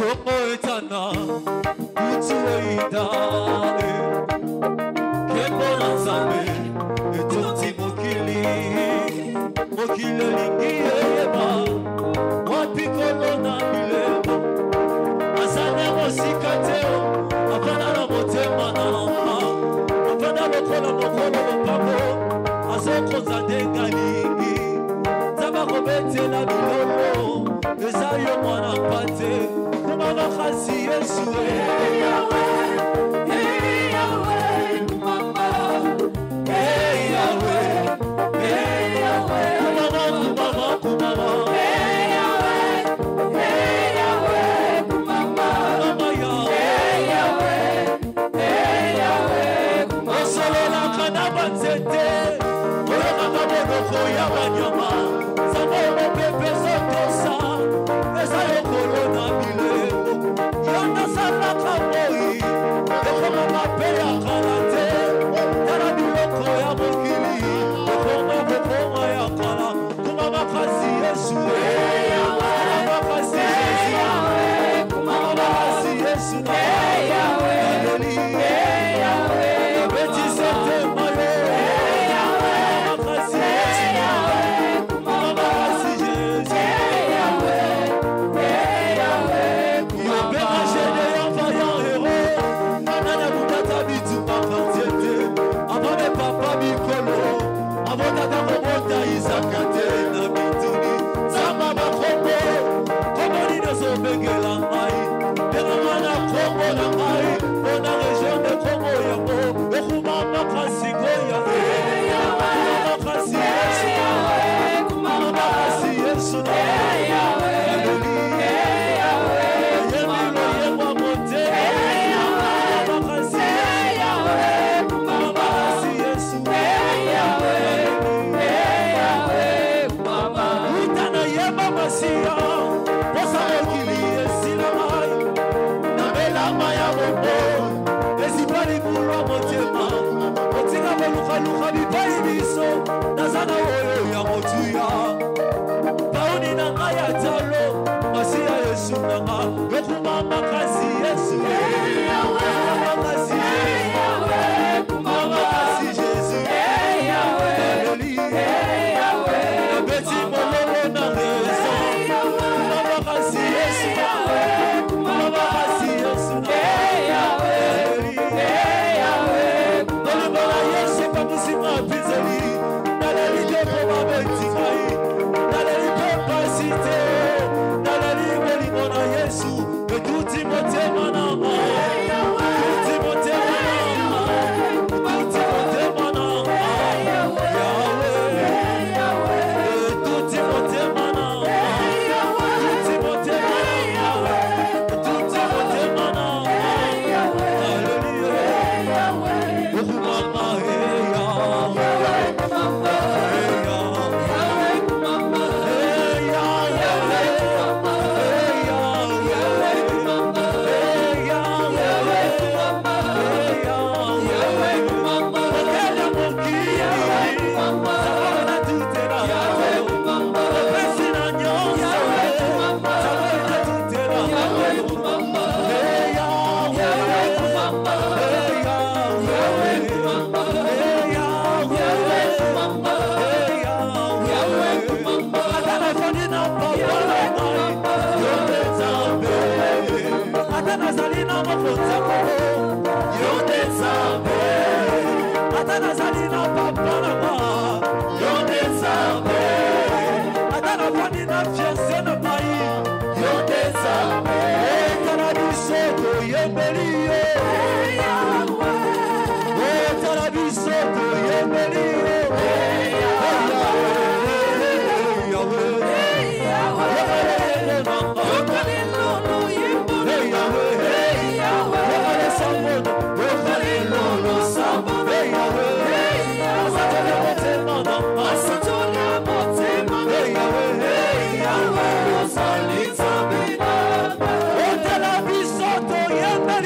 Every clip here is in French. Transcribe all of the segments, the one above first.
Kongo etana Utu eida Kembo na nzambe Etonti mokili Mokili lingi eyeba Wapi kolo na bilemo Azane mosika teo Apana na motema na namba Apana lokola mokolo mopamo Azoko zandenga lingi Zaba kobete la bilolo Eza yo mwana pate Kumama kasi Yesu Hey Yahweh Kumama Hey Yahweh Kumama Kumama Hey Yahweh Kumama Hey Yahweh Kumama Osolo la kanaba nzete Oyo kakabonoko ya banyama Sabo mopepe sotosa Eza yo kolona bilemo Yanda salaka moi Ekoma mape ya kalate Tara biloko ya mokili Ekoma kokoma ya kala Kumama kasi Yesu Hey Yahweh Kasi Yesu Kumama kasi Yesu Hey Yahweh Hey Yahweh Beti sete mayo Hey Yahweh kasi Yesu Kumama kasi Yesu Hey Yahweh Kumama Jede ya vaillant héros Nana butata bitumba kantiete Abone papa bikolo Abotata kobota izakate na bituni Zama bakombo Komoni nezo bengela ngai Bena mana kombo na ngai Bona region de Kongo yango Okumama kasi goya Kumama kasi Yesu Kumama kasi Yesu Luka bipai biso nazana oyo ya motuya Pauni na ngaya talo Masia Yesu na nga Yokumama kasi Yesu Kumama kasi Kumama kasi Yesu Beti mololo na rezo Kumama kasi Yesu Kumama kasi Yesu Musima pizeli Nalali depo mabeti kai Nalali kapasite Nalali melimona Yesu Etuti motema nama Etuti motema nama Etuti motema nama Yahweh Etuti motema nama Etuti motema nama Etuti motema nama Hallelujah Okumama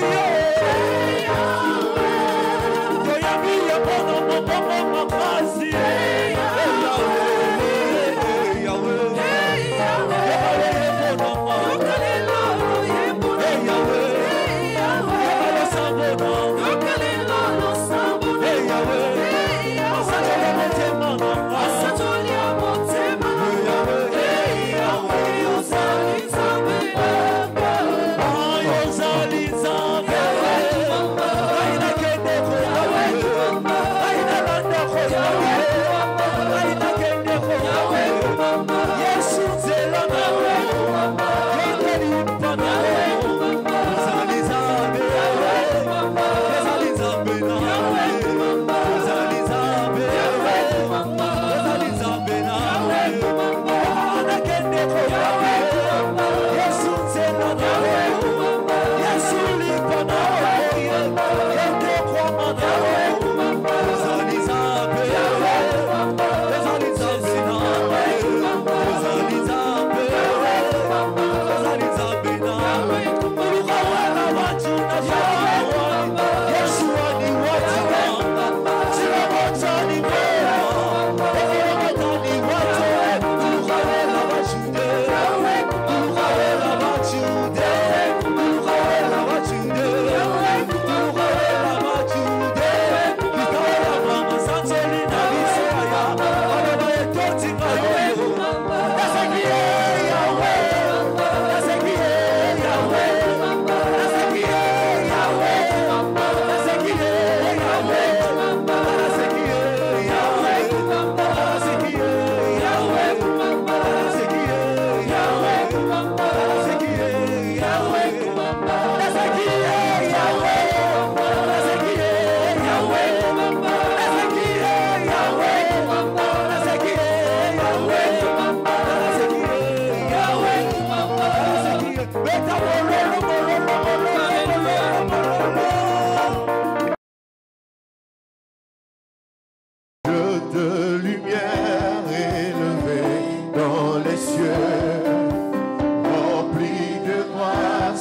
Hey,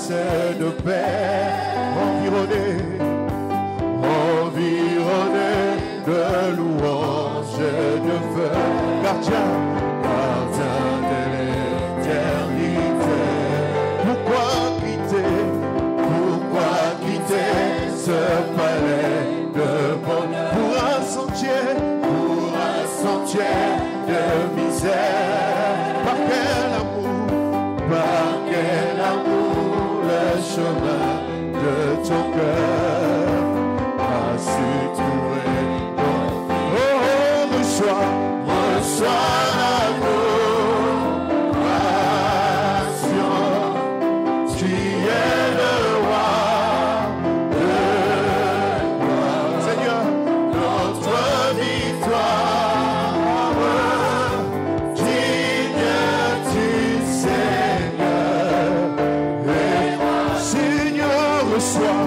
de paix, environné de louanges et de feu, gardien de l'éternité. Pourquoi quitter ce palais de bonheur pour un sentier de misère? Par quel amour le chemin de ton cœur a su trouver. Reçois l'adoration, tu es le roi de gloire. Seigneur, notre victoire, digne du Seigneur. Et Seigneur, reçois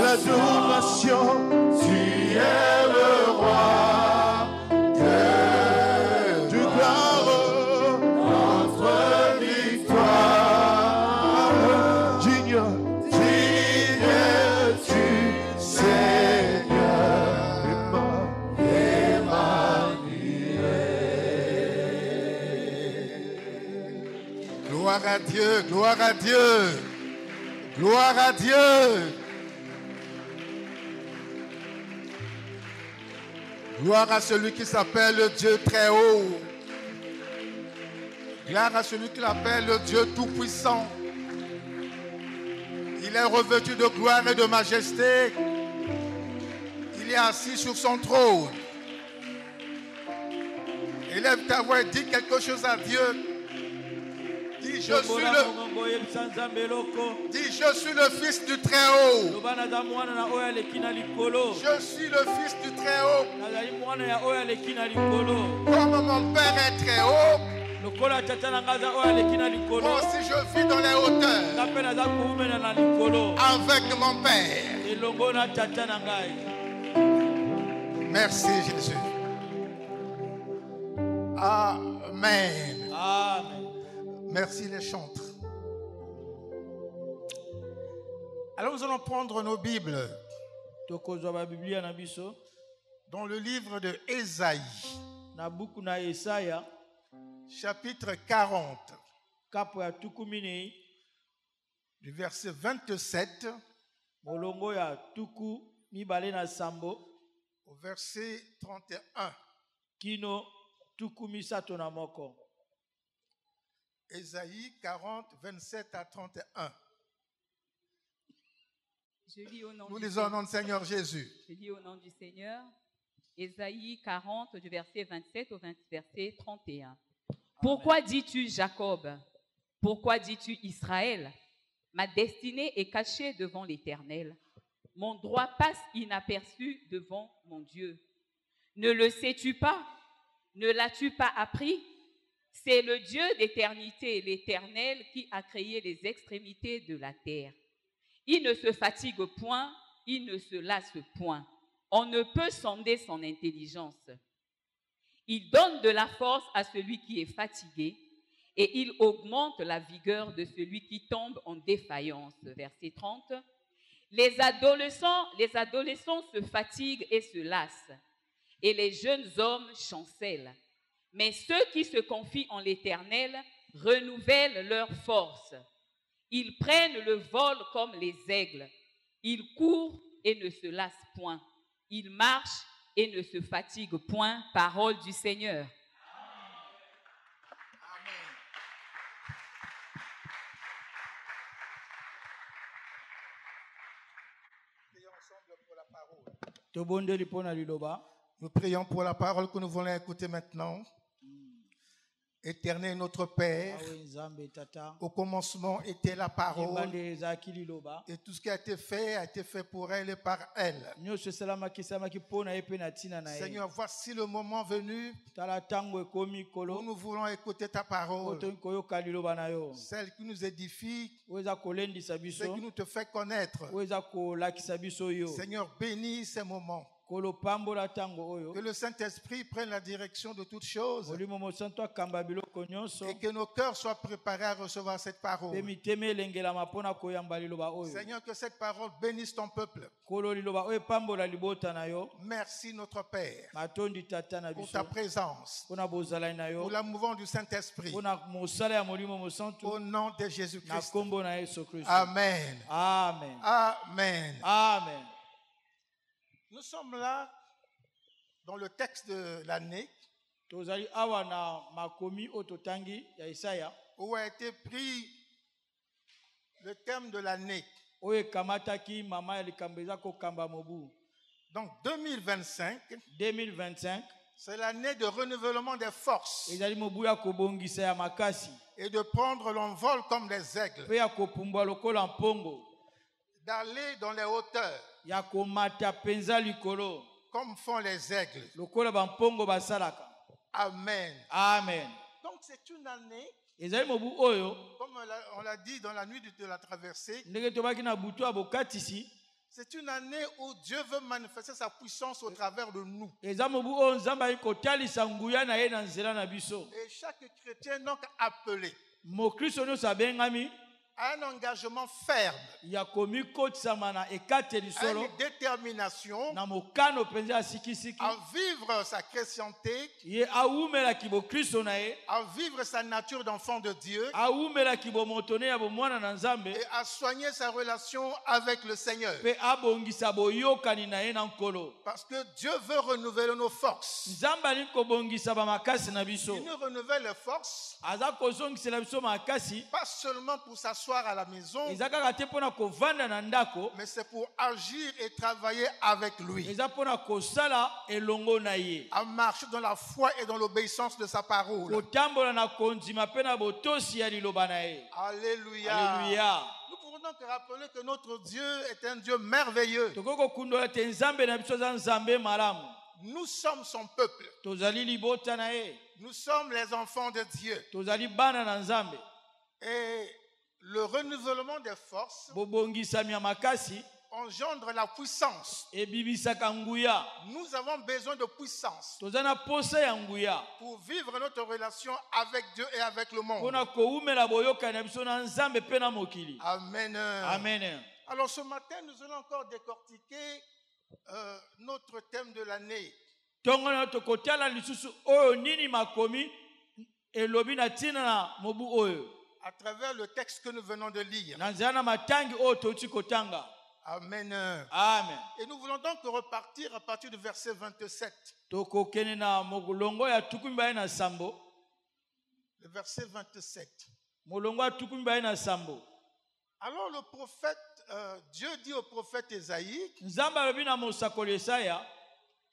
l'adoration, tu es le roi de gloire, notre victoire, digne du Seigneur, Emmanuel. Gloire à Dieu, gloire à Dieu, gloire à Dieu. Gloire à celui qui s'appelle le Dieu très haut. Gloire à celui qui l'appelle le Dieu tout-puissant. Il est revêtu de gloire et de majesté. Il est assis sur son trône. Élève ta voix et dis quelque chose à Dieu. Dis, je suis le Fils du Très-Haut. Je suis le Fils du Très-Haut. Comme mon Père est très haut, moi aussi je vis dans les hauteurs avec mon Père. Merci Jésus. Amen. Amen. Merci les chantres. Alors nous allons prendre nos Bibles dans le livre de Ésaïe, chapitre 40, du verset 27 au verset 31. Ésaïe 40, 27 à 31. Nous lisons au nom du Seigneur Jésus. Je lis au nom du Seigneur. Ésaïe 40, du verset 27 au verset 31. Pourquoi dis-tu Jacob? Pourquoi dis-tu Israël? Ma destinée est cachée devant l'Éternel. Mon droit passe inaperçu devant mon Dieu. Ne le sais-tu pas? Ne l'as-tu pas appris? C'est le Dieu d'éternité, l'Éternel, qui a créé les extrémités de la terre. Il ne se fatigue point, il ne se lasse point. On ne peut sonder son intelligence. Il donne de la force à celui qui est fatigué et il augmente la vigueur de celui qui tombe en défaillance. Verset 30. Les adolescents se fatiguent et se lassent, et les jeunes hommes chancellent. Mais ceux qui se confient en l'Éternel renouvellent leur force. Ils prennent le vol comme les aigles. Ils courent et ne se lassent point. Ils marchent et ne se fatiguent point. Parole du Seigneur. Nous prions pour la parole que nous voulons écouter maintenant. Éternel notre Père, au commencement était la parole et tout ce qui a été fait pour elle et par elle. Seigneur, voici le moment venu où nous voulons écouter ta parole, celle qui nous édifie, celle qui nous te fait connaître. Seigneur, bénis ces moments. Que le Saint-Esprit prenne la direction de toutes choses. Et que nos cœurs soient préparés à recevoir cette parole. Seigneur, que cette parole bénisse ton peuple. Merci notre Père pour ta présence, pour la mouvance du Saint-Esprit. Au nom de Jésus-Christ. Amen. Amen. Amen. Amen. Nous sommes là dans le texte de l'année où a été pris le thème de l'année. Donc 2025, c'est l'année de renouvellement des forces et de prendre l'envol comme des aigles, d'aller dans les hauteurs comme font les aigles. Amen. Amen. Donc c'est une année, comme on l'a dit dans la nuit de la traversée, c'est une année où Dieu veut manifester sa puissance au travers de nous. Et chaque chrétien donc appelé à un engagement ferme, à une détermination à vivre sa chrétienté, à vivre sa nature d'enfant de Dieu et à soigner sa relation avec le Seigneur. Parce que Dieu veut renouveler nos forces. Il nous renouvelle les forces pas seulement pour s'asseoir à la maison, mais c'est pour agir et travailler avec lui, à marcher dans la foi et dans l'obéissance de sa parole. Alléluia. Alléluia. Nous pouvons donc rappeler que notre Dieu est un Dieu merveilleux. Nous sommes son peuple. Nous sommes les enfants de Dieu. Et le renouvellement des forces engendre la puissance. Nous avons besoin de puissance pour vivre notre relation avec Dieu et avec le monde. Amen. Amen. Alors ce matin, nous allons encore décortiquer notre thème de l'année. À travers le texte que nous venons de lire. Amen. Amen. Et nous voulons donc repartir à partir du verset 27. Le verset 27. Alors le prophète, Dieu dit au prophète Ésaïe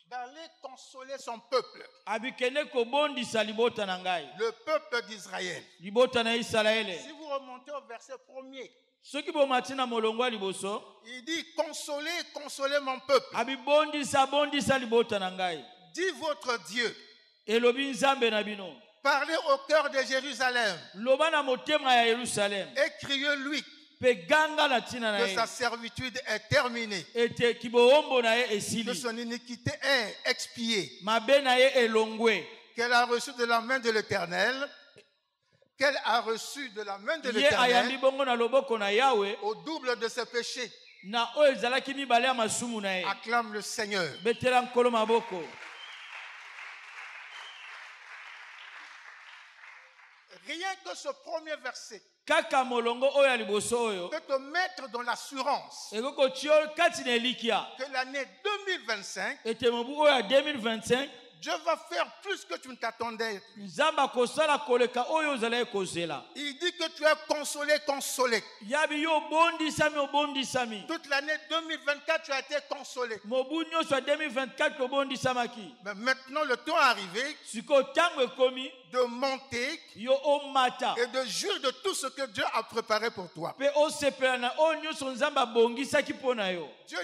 d'aller consoler son peuple, le peuple d'Israël. Si vous remontez au verset 1er, il dit consolez, consolez mon peuple. Dis votre Dieu. Parlez au cœur de Jérusalem. Et criez-lui que sa servitude est terminée, que son iniquité est expiée, qu'elle a reçu de la main de l'Éternel, au double de ses péchés. Acclame le Seigneur. Rien que ce premier verset peut te mettre dans l'assurance que l'année 2025, Dieu va faire plus que tu ne t'attendais. Il dit que tu es consolé, consolé. Toute l'année 2024, tu as été consolé. Mais maintenant, le temps est arrivé de monter et de jouir de tout ce que Dieu a préparé pour toi. Dieu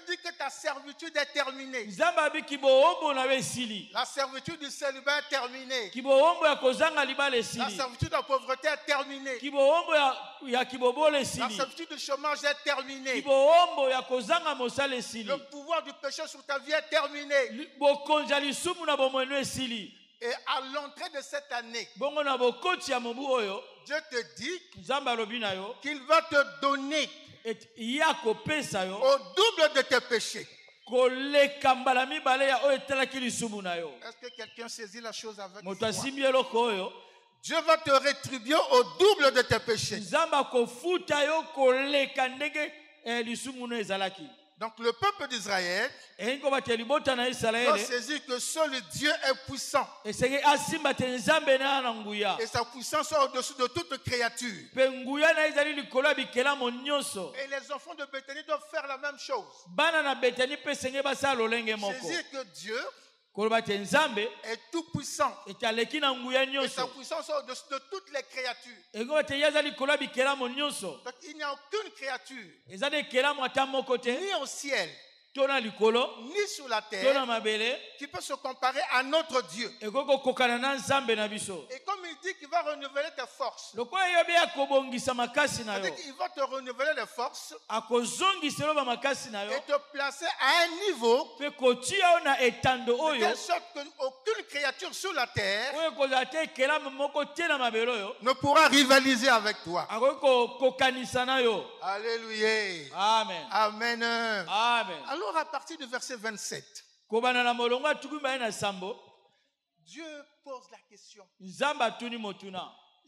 dit que ta servitude est terminée. La servitude du célibat est terminée. La servitude de la pauvreté est terminée. La servitude du chômage est terminée. Le pouvoir du péché sur ta vie est terminé. Et à l'entrée de cette année, Dieu te dit qu'il va te donner au double de tes péchés. Est-ce que quelqu'un saisit la chose avec moi? Dieu va te rétribuer au double de tes péchés. Donc le peuple d'Israël doit saisir que seul Dieu est puissant. Et sa puissance est au-dessus de toute créature. Et les enfants de Béthanie doivent faire la même chose. Saisir que Dieu est tout puissant. Et sa puissance est au-dessus de toutes les créatures. Donc il n'y a aucune créature, ni au ciel, ni sur la terre, qui peut se comparer à notre Dieu. Et comme il dit qu'il va renouveler tes forces, c'est-à-dire qu'il va te renouveler les forces et te placer à un niveau de telle sorte qu'aucune créature sur la terre ne pourra rivaliser avec toi. Alléluia. Amen. Amen. Amen. Alors à partir du verset 27, Dieu pose la question. Il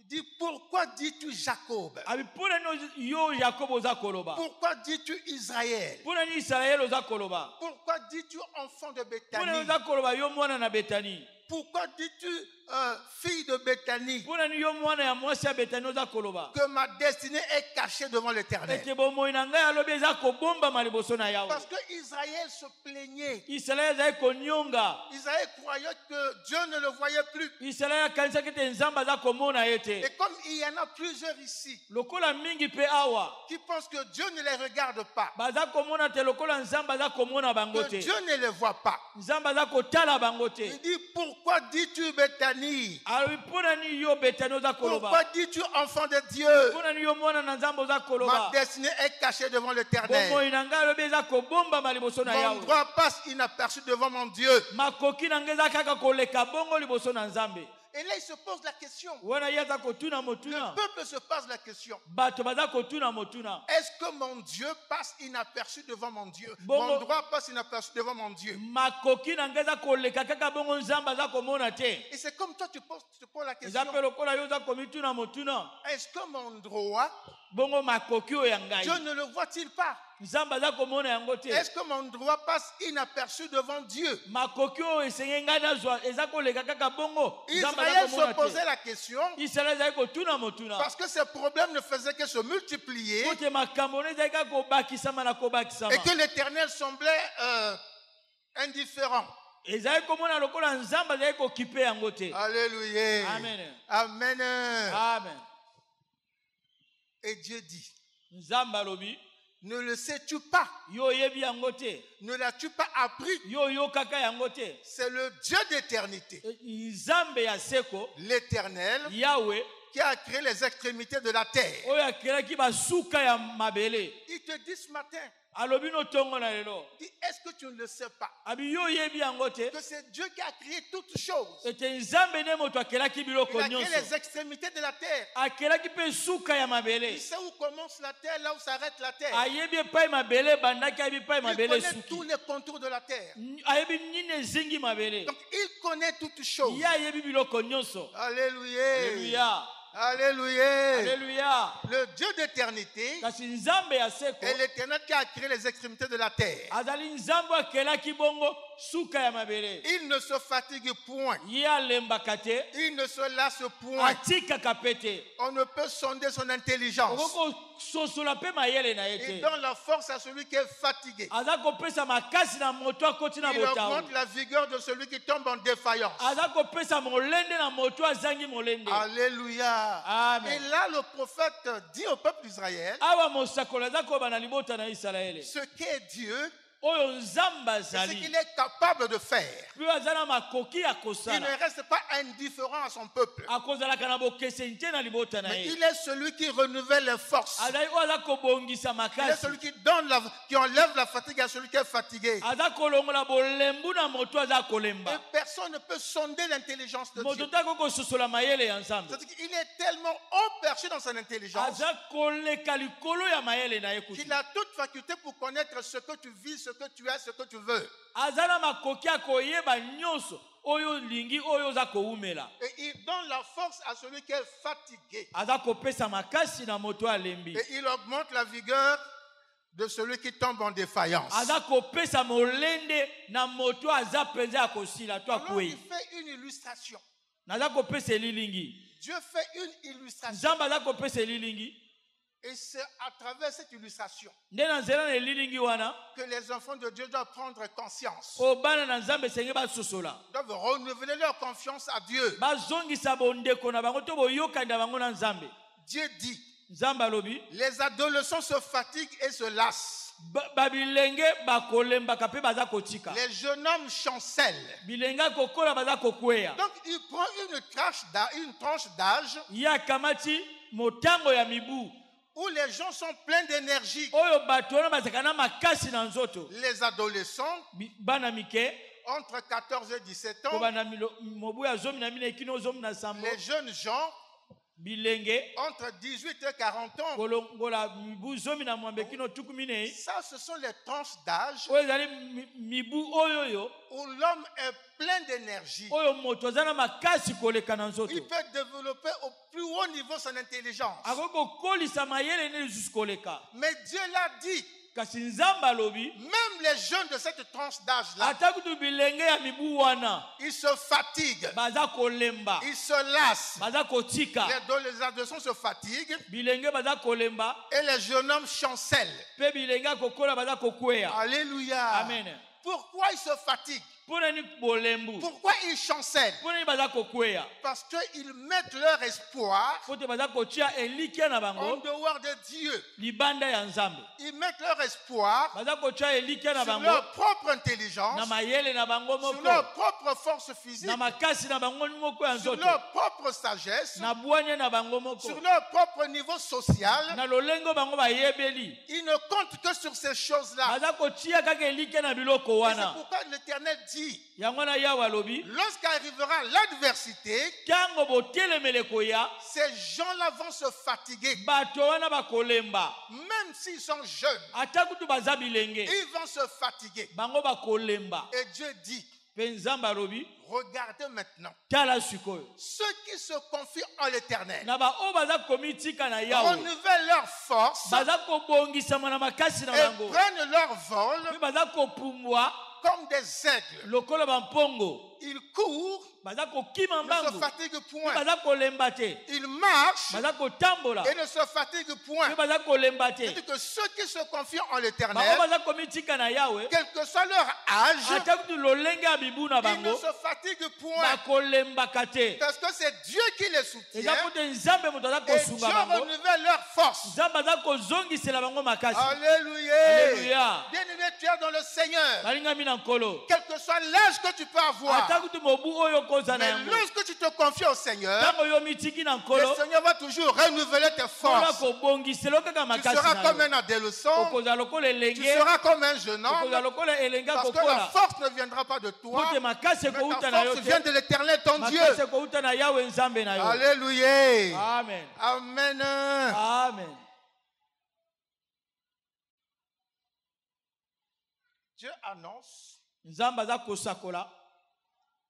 dit, pourquoi dis-tu Jacob? Pourquoi dis-tu Israël? Pourquoi dis-tu enfant de Béthanie? Pourquoi dis-tu fille de Béthanie? Que ma destinée est cachée devant l'Éternel. Parce que Israël se plaignait. Israël croyait que Dieu ne le voyait plus. Et comme il y en a plusieurs ici qui pensent que Dieu ne les regarde pas, que Dieu ne les voit pas, il dit, pourquoi dis-tu Béthanie? Pourquoi dis-tu enfant de Dieu? Ma destinée est cachée devant l'Éternel. Mon droit passe inaperçu devant mon Dieu. Et là, il se pose la question. Le peuple se pose la question. Est-ce que mon Dieu passe inaperçu devant mon Dieu? Mon droit passe inaperçu devant mon Dieu. Et c'est comme toi, tu poses la question. Est-ce que mon droit, Dieu ne le voit-il pas? Est-ce que mon droit passe inaperçu devant Dieu? Israël se posait la question parce que ces problèmes ne faisaient que se multiplier et que l'Éternel semblait indifférent. Alléluia. Amen. Amen. Amen. Et Dieu dit, ne le sais-tu pas? Ne l'as-tu pas appris? C'est le Dieu d'éternité, l'Éternel, qui a créé les extrémités de la terre. Il te dit ce matin, est-ce que tu ne le sais pas? Que c'est Dieu qui a créé toutes choses. Il a créé les extrémités de la terre. Il sait où commence la terre, là où s'arrête la terre. Il connaît tous les contours de la terre. Donc il connaît toutes choses. Alléluia. Alléluia. Alléluia. Alléluia. Le Dieu d'éternité est l'Éternel qui a créé les extrémités de la terre. Il ne se fatigue point. Il ne se lasse point. On ne peut sonder son intelligence. Il donne la force à celui qui est fatigué. Il augmente la vigueur de celui qui tombe en défaillance. Alléluia. Amen. Et là, le prophète dit au peuple d'Israël ce qu'est Dieu, c'est ce qu'il est capable de faire. Il ne reste pas indifférent à son peuple. Mais il est celui qui renouvelle les forces. Il est celui qui qui enlève la fatigue à celui qui est fatigué. Et personne ne peut sonder l'intelligence de Dieu. C'est-à-dire qu'il est tellement haut perché dans son intelligence qu'il a toute faculté pour connaître ce que tu vis, ce que tu as, ce que tu veux. Et il donne la force à celui qui est fatigué. Et il augmente la vigueur de celui qui tombe en défaillance. Alors il fait une illustration. Dieu fait une illustration. Et c'est à travers cette illustration que les enfants de Dieu doivent prendre conscience. Doivent renouveler leur confiance à Dieu. Dieu dit, les adolescents se fatiguent et se lassent. Les jeunes hommes chancellent. Donc il prend une tranche d'âge où les gens sont pleins d'énergie. Les adolescents entre 14 et 17 ans, les jeunes gens entre 18 et 40 ans. Ça, ce sont les tranches d'âge où l'homme est plein d'énergie. Il peut développer au plus haut niveau son intelligence. Mais Dieu l'a dit. Même les jeunes de cette tranche d'âge-là, ils se fatiguent, ils se lassent. Les adolescents se fatiguent et les jeunes hommes chancellent. Alléluia. Amen. Pourquoi ils se fatiguent? Pourquoi ils chancellent? Parce qu'ils mettent leur espoir en dehors de Dieu. Ils mettent leur espoir sur leur propre intelligence, sur leur propre force physique, sur leur propre sagesse, sur leur propre niveau social. Ils ne comptent que sur ces choses-là. Et c'est pourquoi l'Éternel dit, lorsqu'arrivera l'adversité, ces gens-là vont se fatiguer. Même s'ils sont jeunes, ils vont se fatiguer. Et Dieu dit, regardez maintenant, ceux qui se confient en l'Éternel renouvellent leur force et prennent leur vol comme des aigles. Ils courent, ne se fatiguent point. Ils marchent et ne se fatiguent point. C'est-à-dire que ceux qui se confient en l'Éternel, quel que soit leur âge, ils ne se fatiguent point. Parce que c'est Dieu qui les soutient. Et Dieu renouvelle leur force. Alléluia. Bien-aimé, tu es dans le Seigneur. Quel que soit l'âge que tu peux avoir, mais lorsque tu te confies au Seigneur, le Seigneur va toujours renouveler tes forces. Tu seras comme un adolescent, tu seras comme un jeune homme, parce que la force ne viendra pas de toi, mais ta force vient de l'Éternel ton Dieu. Alléluia. Amen. Amen. Amen. Dieu annonce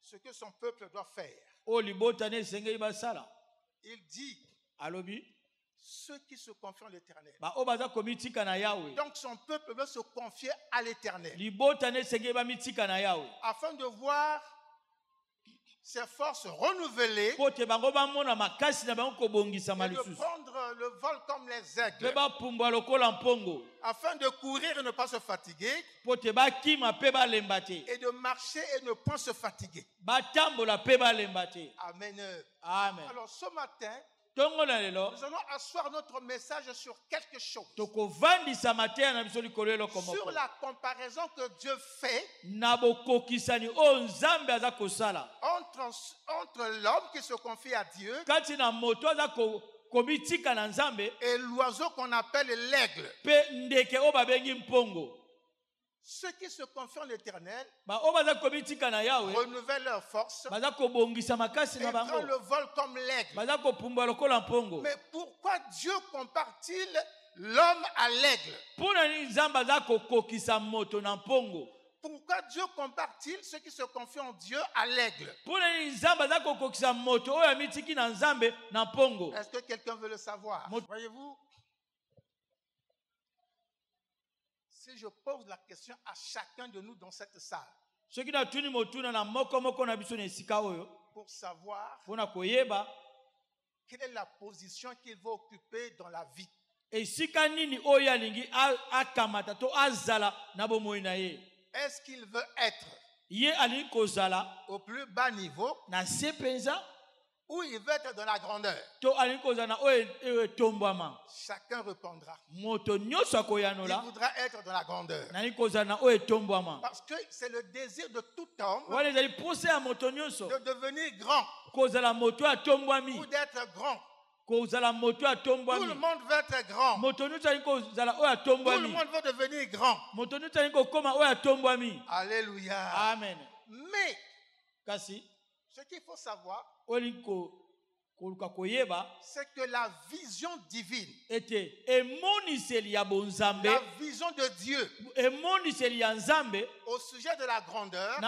ce que son peuple doit faire. Il dit ceux qui se confient en l'Éternel. Donc son peuple veut se confier à l'Éternel. Afin de voir ses forces renouvelées et de prendre le vol comme les aigles. Afin de courir et ne pas se fatiguer. Et de marcher et ne pas se fatiguer. Amen. Amen. Alors ce matin, nous allons asseoir notre message sur quelque chose. Sur la comparaison que Dieu fait entre l'homme qui se confie à Dieu et l'oiseau qu'on appelle l'aigle. Ceux qui se confient en l'Éternel renouvellent leur force et prennent le vol comme l'aigle. Mais pourquoi Dieu compare-t-il l'homme à l'aigle? Pourquoi Dieu compare-t-il ceux qui se confient en Dieu à l'aigle? Est-ce que quelqu'un veut le savoir? Voyez-vous, si je pose la question à chacun de nous dans cette salle, pour savoir quelle est la position qu'il va occuper dans la vie, est-ce qu'il veut être au plus bas niveau ou il veut être dans la grandeur? Chacun répondra. Il voudra être dans la grandeur. Parce que c'est le désir de tout homme de devenir grand ou d'être grand. Tout le monde veut être grand. Tout le monde veut devenir grand. Alléluia. Amen. Mais ce qu'il faut savoir, c'est que la vision divine, la vision de Dieu au sujet de la grandeur est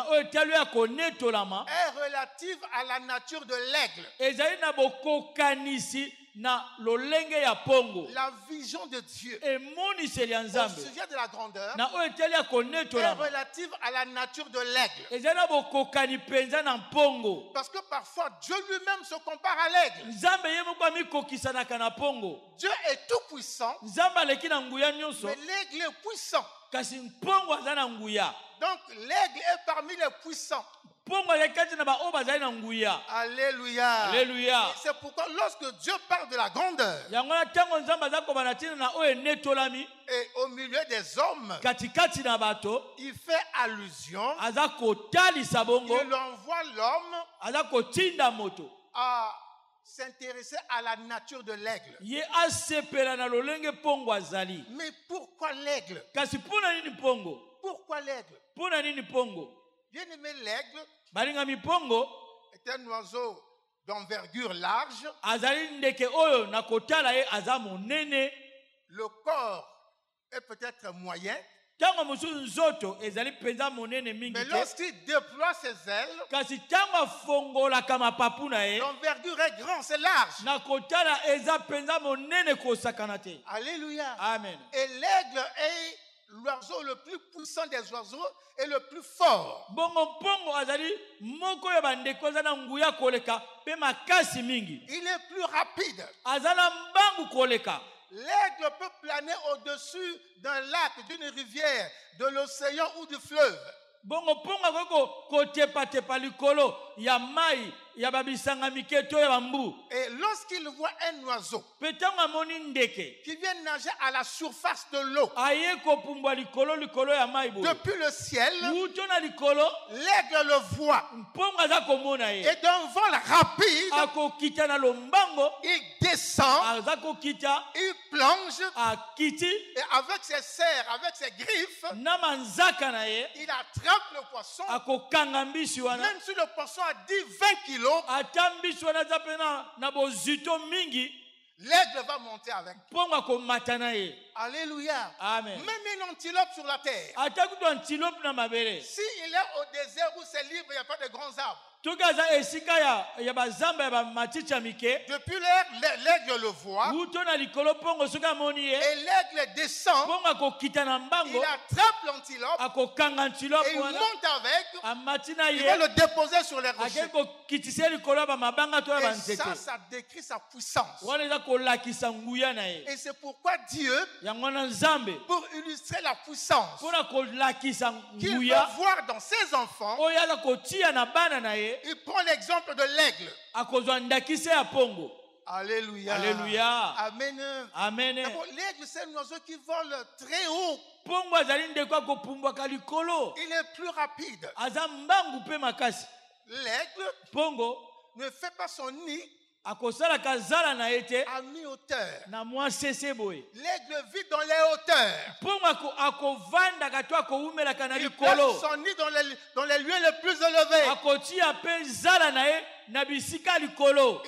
relative à la nature de l'aigle. La vision de Dieu au sujet de la grandeur est relative à la nature de l'aigle. Parce que parfois Dieu lui-même se compare à l'aigle. Dieu est tout puissant, mais l'aigle est puissant. Donc l'aigle est parmi les puissants. Alléluia. Alléluia. C'est pourquoi lorsque Dieu parle de la grandeur et au milieu des hommes, il fait allusion, il envoie l'homme à s'intéresser à la nature de l'aigle. Mais pourquoi l'aigle? Pourquoi l'aigle? Bien aimé, l'aigle est un oiseau d'envergure large. Le corps est peut-être moyen. Mais lorsqu'il déploie ses ailes, l'envergure est grande, c'est large. Alléluia. Amen. Et l'aigle est l'oiseau le plus puissant des oiseaux et le plus fort. Il est plus rapide. L'aigle peut planer au-dessus d'un lac, d'une rivière, de l'océan ou du fleuve. Et lorsqu'il voit un oiseau qui vient nager à la surface de l'eau depuis le ciel, l'aigle le voit et d'un vol rapide il descend, il plonge et avec ses serres, avec ses griffes, il attrape le poisson. Même si le poisson a 10-20 kilos, l'aigle va monter avec. Alléluia. Amen. Même une antilope sur la terre. S'il est au désert où c'est libre, il n'y a pas de grands arbres. Depuis l'aigle le voit. Et l'aigle descend. Il attrape l'antilope. Et il monte avec. Il va le déposer sur les rochers. Et ça décrit sa puissance. Et c'est pourquoi Dieu, pour illustrer la puissance qu'il veut voir dans ses enfants, il prend l'exemple de l'aigle. Alléluia. Alléluia. Amen. Amen. L'aigle, c'est un oiseau qui vole très haut. Il est plus rapide. L'aigle ne fait pas son nid à mi-hauteur. L'aigle vit dans les hauteurs. Il place son nid dans les lieux les plus élevés.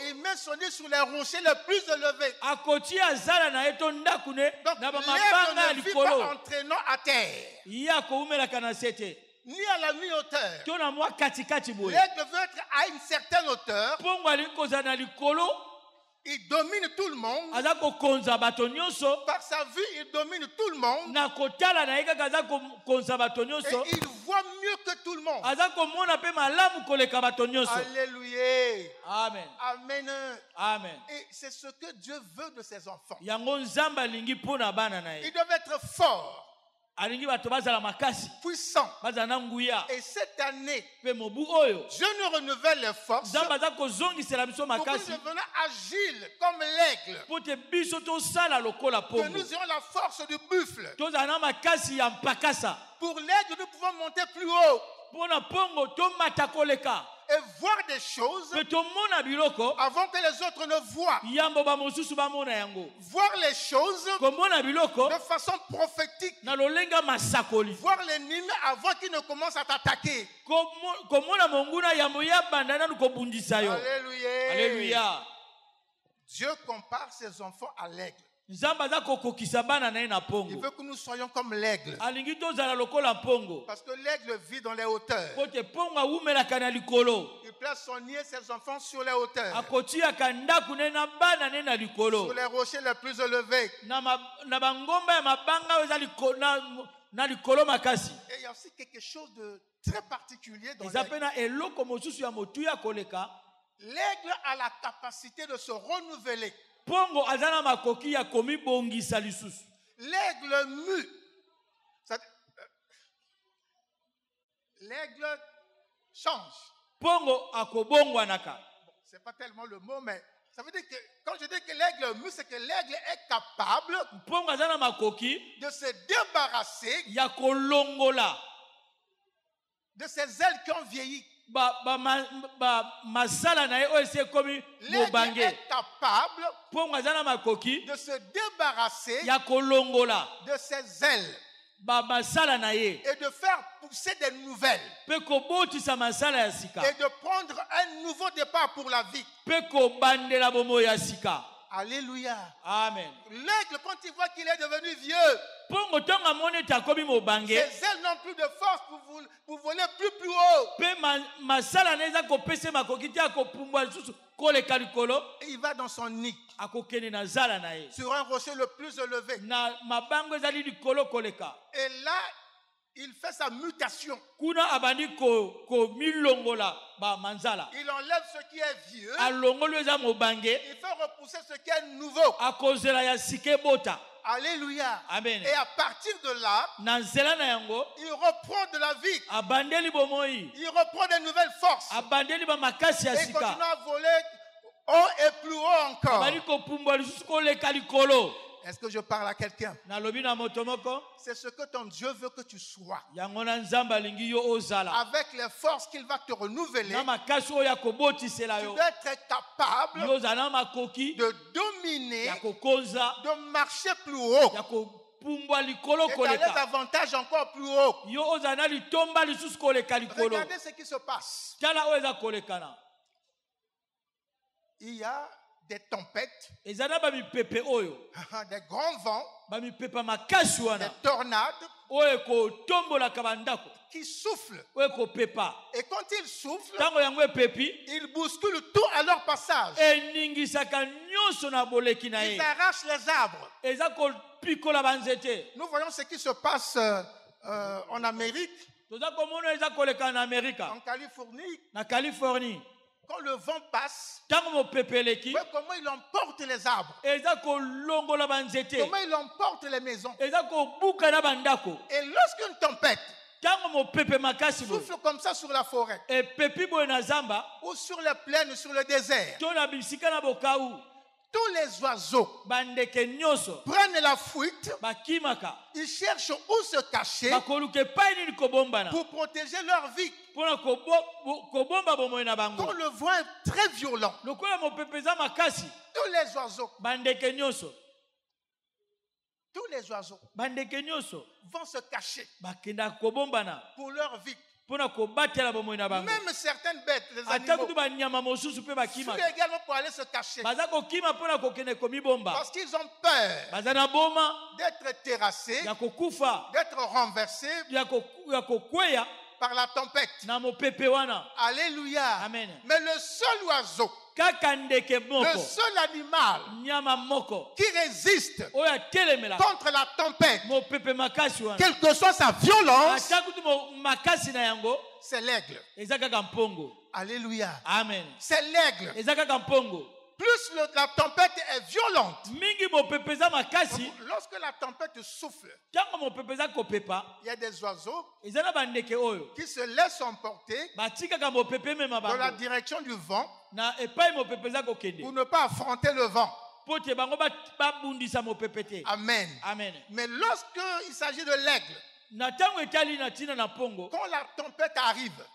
Il met son nid sur les rochers les plus élevés. Donc l'aigle ne vit pas en traînant à terre, ni à la mi-hauteur. L'aigle veut être à une certaine hauteur. Il domine tout le monde. Par sa vue, il domine tout le monde. Et il voit mieux que tout le monde. Alléluia. Amen. Amen. Amen. Et c'est ce que Dieu veut de ses enfants. Ils doivent être forts, puissants. Et cette année, Dieu nous renouvelle les forces pour que nous devenons agiles comme l'aigle, que nous ayons la force du buffle. Pour l'aigle, nous pouvons monter plus haut et voir des choses avant que les autres ne voient. Voir les choses de façon prophétique. Voir l'ennemi avant qu'il ne commence à t'attaquer. Alléluia. Alléluia. Dieu compare ses enfants à l'aigle. Il veut que nous soyons comme l'aigle. Parce que l'aigle vit dans les hauteurs. Il place son nid et ses enfants sur les hauteurs. Sur les rochers les plus élevés. Et il y a aussi quelque chose de très particulier dans l'aigle. L'aigle a la capacité de se renouveler. L'aigle mue. L'aigle change. C'est pas tellement le mot, mais ça veut dire que quand je dis que l'aigle mue, c'est que l'aigle est capable de se débarrasser de ses ailes qui ont vieilli. L'aigle est capable de se débarrasser de ses ailes et de faire pousser des nouvelles et de prendre un nouveau départ pour la vie. Alléluia. Amen. L'aigle, quand il voit qu'il est devenu vieux, ses ailes n'ont plus de force pour voler plus haut. Et il va dans son nid sur un rocher le plus élevé. Et là, il fait sa mutation. Il enlève ce qui est vieux. Il fait repousser ce qui est nouveau. Alléluia. Amen. Et à partir de là, il reprend de la vie. Il reprend de nouvelles forces. Et il continue à voler haut et plus haut encore. Est-ce que je parle à quelqu'un? C'est ce que ton Dieu veut que tu sois. Avec les forces qu'il va te renouveler, tu dois être capable de dominer, de marcher plus haut et d'aller davantage encore plus haut. Regardez ce qui se passe. Il y a des tempêtes, des grands vents, des tornades qui soufflent. Et quand ils soufflent, ils bousculent tout à leur passage. Ils arrachent les arbres. Nous voyons ce qui se passe en Amérique, en Californie. Quand le vent passe, comment il emporte les arbres, comment il emporte les maisons. Et lorsqu'une tempête souffle comme ça sur la forêt, ou sur les plaines, sur le désert, tous les oiseaux prennent la fuite. Ils cherchent où se cacher pour protéger leur vie. Quand le vent est très violent, tous les oiseaux vont se cacher pour leur vie. Même certaines bêtes, les animaux, fuient également pour aller se cacher. Parce qu'ils ont peur d'être terrassés, d'être renversés par la tempête. Alléluia. Amen. Mais le seul oiseau, le seul animal qui résiste contre la tempête, quelle que soit sa violence, c'est l'aigle. Alléluia. Amen. C'est l'aigle. Plus la tempête est violente, lorsque la tempête souffle, il y a des oiseaux qui se laissent emporter dans la direction du vent pour ne pas affronter le vent. Amen. Amen. Mais lorsqu'il s'agit de l'aigle, quand la tempête arrive,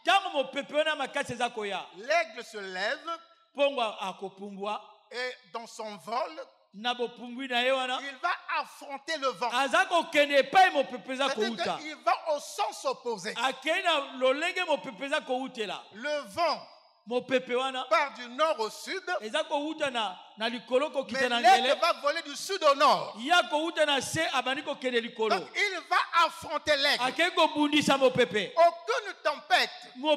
l'aigle se lève et dans son vol, il va affronter le vent. C'est-à-dire qu'il va au sens opposé. Le vent part du nord au sud, mais l'aigle va voler du sud au nord. Donc il va affronter l'aigle. Aucune tempête ne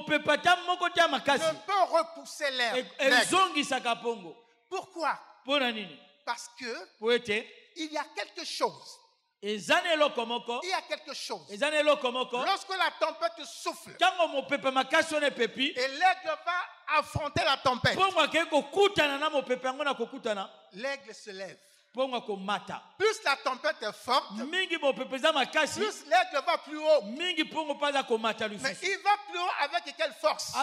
peut repousser l'aigle. Pourquoi? Parce que il y a quelque chose. Il y a quelque chose. Lorsque la tempête souffle et l'aigle va affronter la tempête, l'aigle se lève. Plus la tempête est forte, plus l'aigle va plus haut. Mais il va plus haut avec quelle force?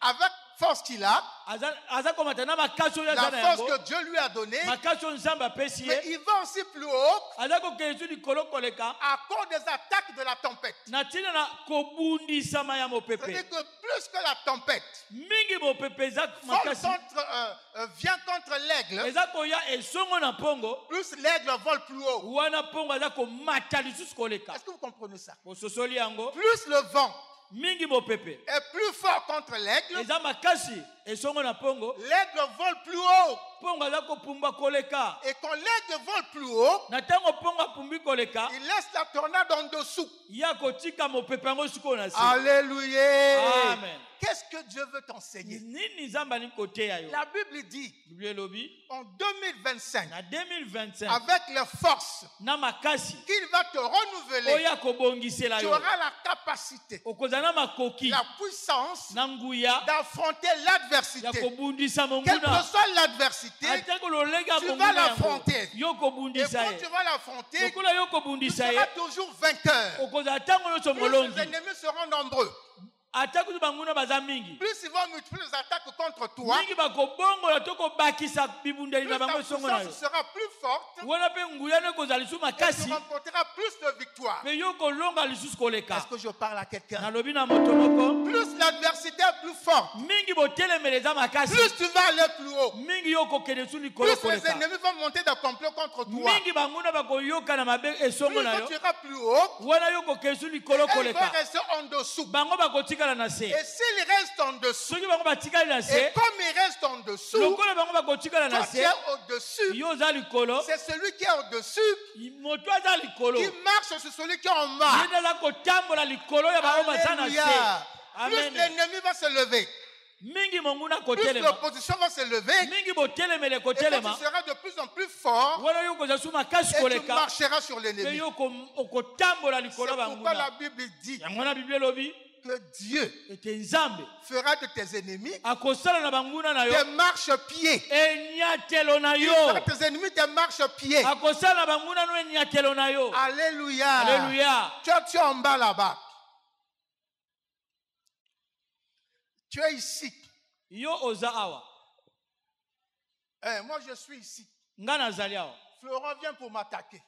Avec force qu'il a, la force que Dieu lui a donnée, mais il va aussi plus haut à cause des attaques de la tempête. C'est-à-dire que plus que la tempête vient contre l'aigle, plus l'aigle vole plus haut. Est-ce que vous comprenez ça? Plus le vent est plus fort contre l'aigle, l'aigle vole plus haut. Et quand l'aigle vole plus haut, il laisse la tornade en dessous. Alléluia. Amen. Qu'est-ce que Dieu veut t'enseigner? La Bible dit en 2025, avec les forces qu'il va te renouveler, tu auras la capacité, la puissance d'affronter l'adversité. Quelle que soit l'adversité, tu vas l'affronter. Et quand tu vas l'affronter, tu seras toujours vainqueur. Plus les ennemis seront nombreux, plus ils vont multiplier les attaques contre toi, plus ta puissance sera plus forte et tu remporteras plus de victoires. Est-ce que je parle à quelqu'un? Plus l'adversité est plus forte, plus tu vas aller plus haut, plus les ennemis vont monter des complots contre toi, plus tu iras plus haut et ils vont rester en dessous. Et s'ils restent en dessous, et comme ils restent en dessous, toi tu es au-dessus, c'est celui qui est au-dessus qui marche sur celui qui est en bas. Alléluia. Plus l'ennemi va se lever, plus l'opposition va se lever, et toi tu seras de plus en plus fort et tu marcheras sur l'ennemi. C'est pourquoi la Bible dit que Dieu fera de tes ennemis des marchepieds. Il fera tes ennemis des marchepieds. Alléluia. Tu es en bas là-bas. Tu es ici. Moi, je suis ici. Florent vient pour m'attaquer.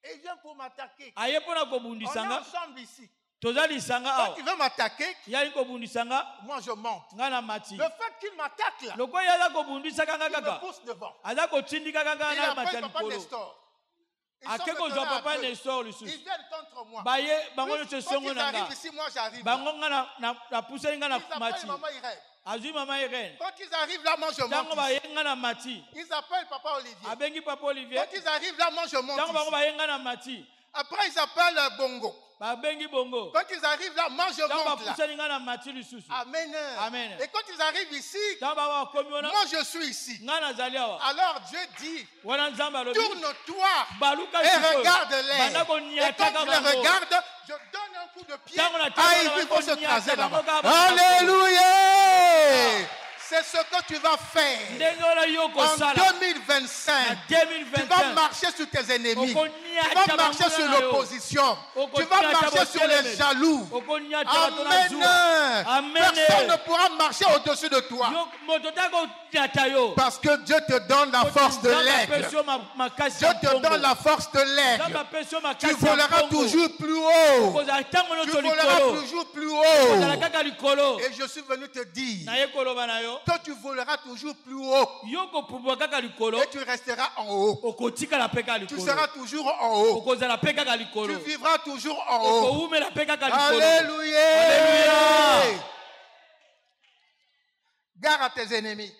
Et il vient pour m'attaquer. On est ensemble ici. Quand il veut m'attaquer, moi je monte. Le fait qu'il m'attaque là, il me pousse devant. Il appelle Papa Nestor. Ils viennent contre moi. Quand ils arrivent ici, moi j'arrive là. Ils appellent Maman Irène. Quand ils arrivent là, moi je monte ici. Ils appellent Papa Olivier. Quand ils arrivent là, moi je monte ici. Après ils appellent Bongo. Quand ils arrivent là, moi je monte là. Amen. Et quand ils arrivent ici, moi je suis ici. Alors Dieu dit, tourne-toi et regarde-les. Et quand je les regarde, je donne un coup de pied. Il faut se craser là-bas. Alléluia. C'est ce que tu vas faire en 2025. Tu vas marcher sur tes ennemis. Tu vas marcher sur l'opposition. Tu vas marcher sur les jaloux. Amen. Personne ne pourra marcher au-dessus de toi. Parce que Dieu te donne la force de l'aigle. Dieu te donne la force de l'aigle. Tu voleras toujours plus haut. Tu voleras toujours plus haut. Et je suis venu te dire que tu voleras toujours plus haut. Et tu resteras en haut. Tu seras toujours en haut. Tu vivras toujours en haut. Alléluia. Gare à tes ennemis.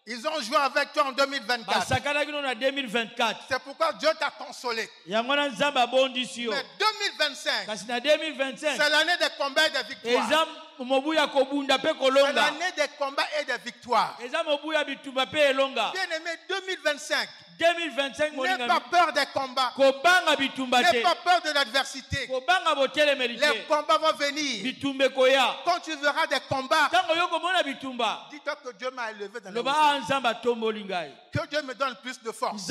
Ils ont joué avec toi en 2024. C'est pourquoi Dieu t'a consolé. Mais 2025, c'est l'année des combats et des victoires. C'est l'année des combats et des victoires. Bien-aimé, 2025. N'aie pas peur des combats. N'aie pas peur de l'adversité. Les combats vont venir. Quand tu verras des combats, dis-toi que Dieu m'a élevé dans le monde. Que Dieu me donne plus de force.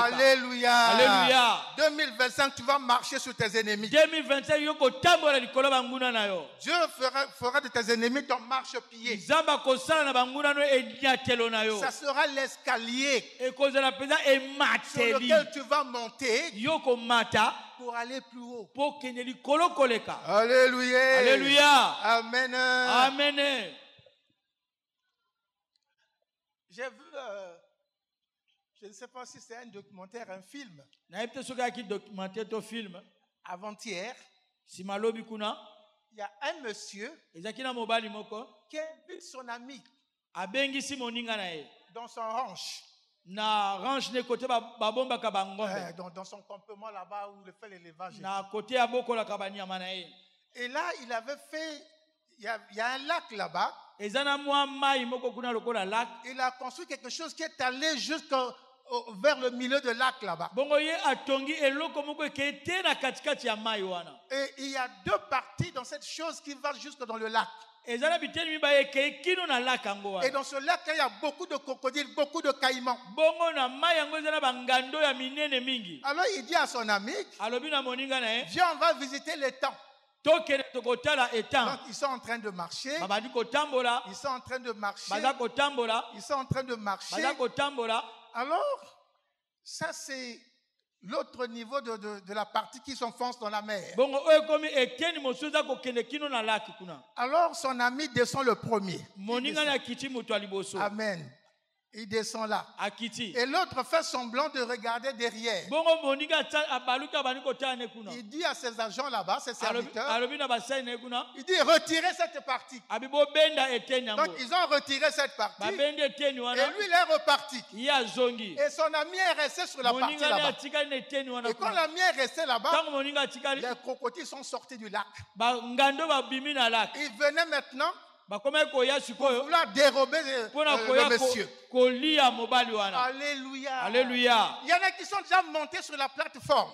Alléluia. 2025, tu vas marcher sur tes ennemis. Dieu fera de tes ennemis ton marchepied. Ça sera l'escalier sur lequel tu vas monter pour aller plus haut. Alléluia. Amen. J'ai vu, je ne sais pas si c'est un documentaire, un film. Avant-hier, il y a un monsieur qui invite son ami dans son ranch. Dans son campement là-bas où il fait l'élevage. Et là, il avait fait, il y a un lac là-bas. Il a construit quelque chose qui est allé vers le milieu de lac là-bas. Et il y a deux parties dans cette chose qui va jusque dans le lac. Et dans ce lac, il y a beaucoup de crocodiles, beaucoup de caïmans. Alors il dit à son ami, viens, on va visiter l'étang. Donc ils sont en train de marcher. Alors, ça c'est l'autre niveau de la partie qui s'enfonce dans la mer. Alors son ami descend le premier. Amen. Il descend là. Et l'autre fait semblant de regarder derrière. Il dit à ses agents là-bas, ses serviteurs, il dit retirez cette partie. Donc ils ont retiré cette partie. Et lui il est reparti. Et son ami est resté sur la partie là-bas. Et quand l'ami est resté là-bas, les crocodiles sont sortis du lac. Ils venaient maintenant pour vouloir dérober le monsieur. Alléluia. Alléluia. Il y en a qui sont déjà montés sur la plateforme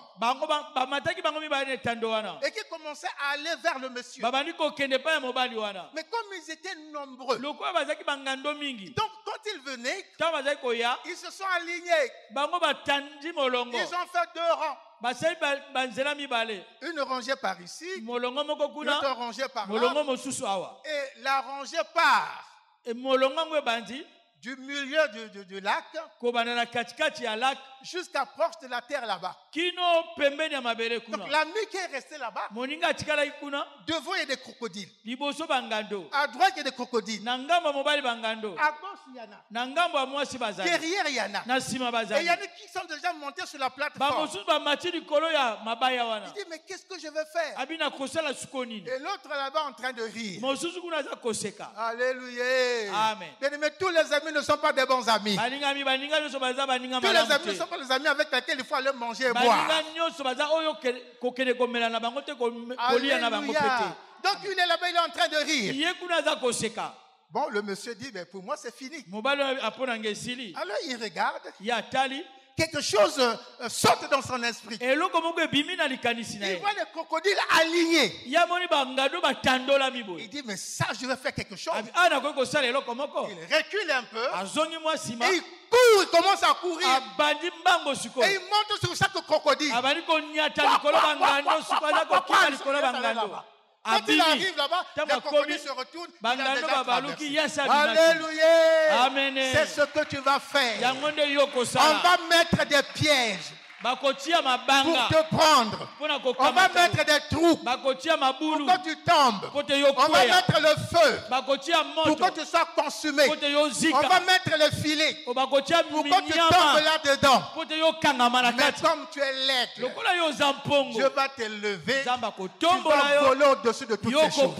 et qui commençaient à aller vers le monsieur. Mais comme ils étaient nombreux, donc quand ils venaient, ils se sont alignés. Ils ont fait 2 rangs. Une rangée par ici, une autre rangée par là. Et la rangée part du milieu du lac jusqu'à proche de la terre là-bas. Donc l'ami qui est resté là-bas, devant il y a des crocodiles. À droite il y a des crocodiles. À gauche il y en a. Derrière il y en a. Et il y en a qui sont déjà montés sur la plateforme. Il dit mais qu'est-ce que je vais faire? Et l'autre là-bas en train de rire. Alléluia. Amen. Mais tous les amis ne sont pas des bons amis. Tous les amis ne sont pas les amis avec lesquels il faut aller manger et boire. Alléluia. Donc il est là-bas, il est en train de rire. Bon, le monsieur dit, mais pour moi c'est fini. Alors il regarde. Quelque chose saute dans son esprit. Il voit les crocodiles alignés. Il dit, mais ça, je vais faire quelque chose. Il recule un peu. Et il court, il commence à courir. Et il monte sur chaque crocodile. Quand il arrive là-bas, les crocodiles se retournent. Il a déjà traversé. Alléluia. C'est ce que tu vas faire. On va mettre des pièges pour te prendre. On va mettre des trous pour que tu tombes. On va mettre le feu pour que tu sois consumé. On va mettre le filet pour que tu tombes là-dedans. Mais comme tu es l'aigle, je vais te lever. Tu vas voler au-dessus de toutes ces choses.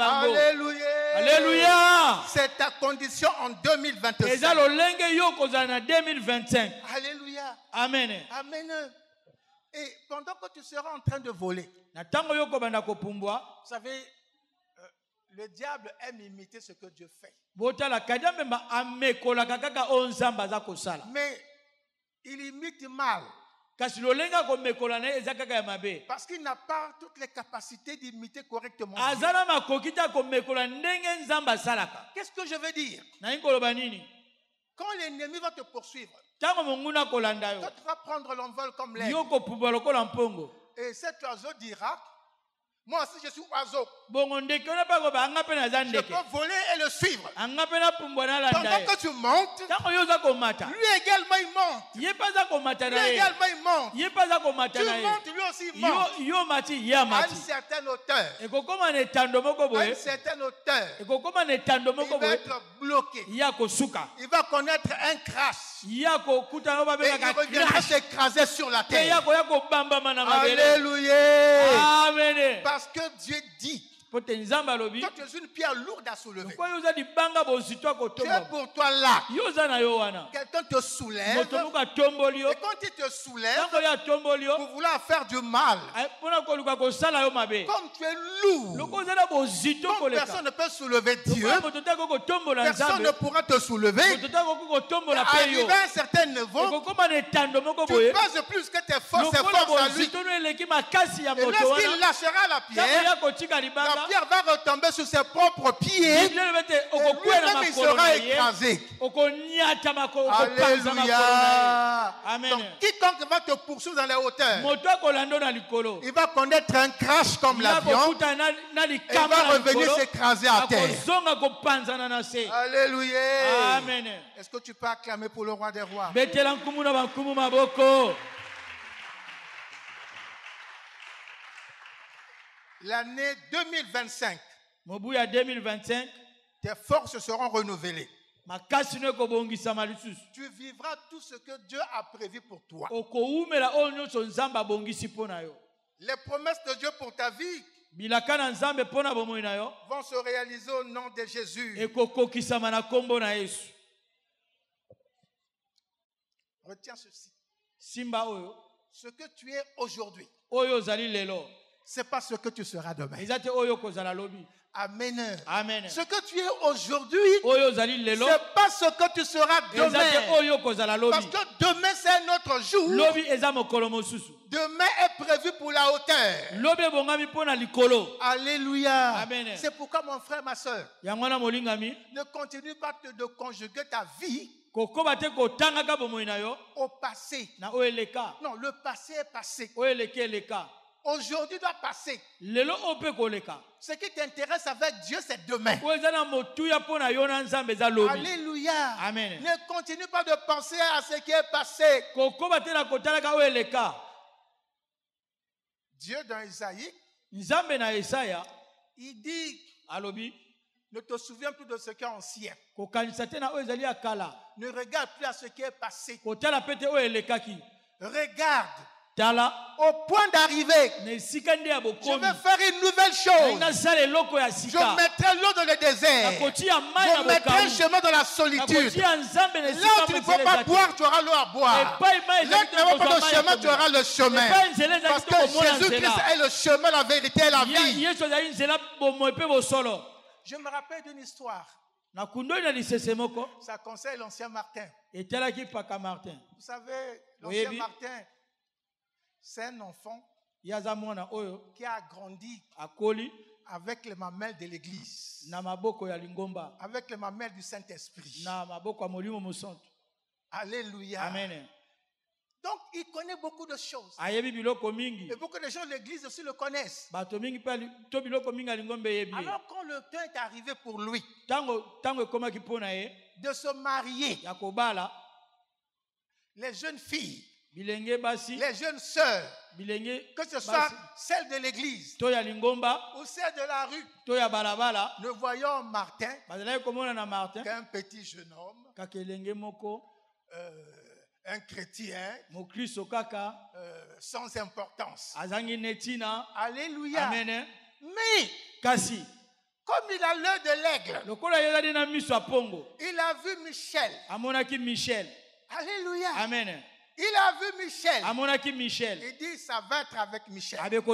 Alléluia. Alléluia. C'est ta condition en 2025. Alléluia. Amen. Amen. Et pendant que tu seras en train de voler, vous savez, le diable aime imiter ce que Dieu fait. Mais il imite mal. Parce qu'il n'a pas toutes les capacités d'imiter correctement Dieu. Qu'est-ce que je veux dire? Quand l'ennemi va te poursuivre, quand tu vas prendre l'envol comme l'aigle, et cet oiseau dira, moi aussi je suis oiseau, je peux voler et le suivre. Pendant que tu montes, lui également il monte. Lui également il monte. Tu montes, lui aussi il monte. À une certaine hauteur, il va être bloqué. Il va connaître un crash. Et il reviendra s'écraser sur la terre. Alléluia. Amen. Parce que Dieu dit, quand tu es une pierre lourde à soulever, tu es pour toi là. Quelqu'un te soulève. Et quand il te soulève, pour vouloir faire du mal, comme tu es lourd, comme personne ne peut soulever Dieu, personne ne pourra te soulever. Et arrivé à un certain niveau, tu pèses plus que tes forces à lui. Et lorsqu'il lâchera la pierre va retomber sur ses propres pieds et lui-même il sera écrasé. Alléluia. Amen. Donc quiconque va te poursuivre dans les hauteurs, il va connaître un crash comme l'avion et il va revenir s'écraser à terre. Alléluia. Amen. Est-ce que tu peux acclamer pour le roi des rois? L'année 2025, tes forces seront renouvelées. Tu vivras tout ce que Dieu a prévu pour toi. Les promesses de Dieu pour ta vie vont se réaliser au nom de Jésus. Retiens ceci. Ce que tu es aujourd'hui, ce n'est pas ce que tu seras demain. Amen. Amen. Ce que tu es aujourd'hui, ce n'est pas ce que tu seras demain. Parce que demain, c'est un autre jour. Demain est prévu pour la hauteur. Alléluia. Amen. C'est pourquoi mon frère, ma soeur, ne continue pas de conjuguer ta vie au passé. Non, le passé est passé. Aujourd'hui doit passer. Ce qui t'intéresse avec Dieu, c'est demain. Alléluia. Amen. Ne continue pas de penser à ce qui est passé. Dieu dans Isaïe, il dit, ne te souviens plus de ce qui est ancien. Ne regarde plus à ce qui est passé. Regarde. Au point d'arriver, je vais faire une nouvelle chose. Je mettrai l'eau dans le désert. Je mettrai un chemin dans la solitude. Là où tu ne peux pas boire, tu auras l'eau à boire. Là où tu ne peux pas de chemin, tu auras le chemin. Parce que Jésus-Christ est le chemin, la vérité et la vie. Je me rappelle d'une histoire. Ça concerne l'ancien Martin. Vous savez, l'ancien Martin, c'est un enfant qui a grandi avec les mamelles de l'église, avec les mamelles du Saint-Esprit. Alléluia. Amen. Donc, il connaît beaucoup de choses. Et beaucoup de gens de l'église aussi le connaissent. Alors, quand le temps est arrivé pour lui de se marier, les jeunes filles, les jeunes sœurs, que ce soit celles de l'église ou celles de la rue, ne voyons Martin qu'un petit jeune homme, un chrétien sans importance. Alléluia. Amen. Mais comme il a l'œil de l'aigle, il a vu Michel. Alléluia. Amen. Il a vu Michel. Il dit ça va être avec Michel. Alors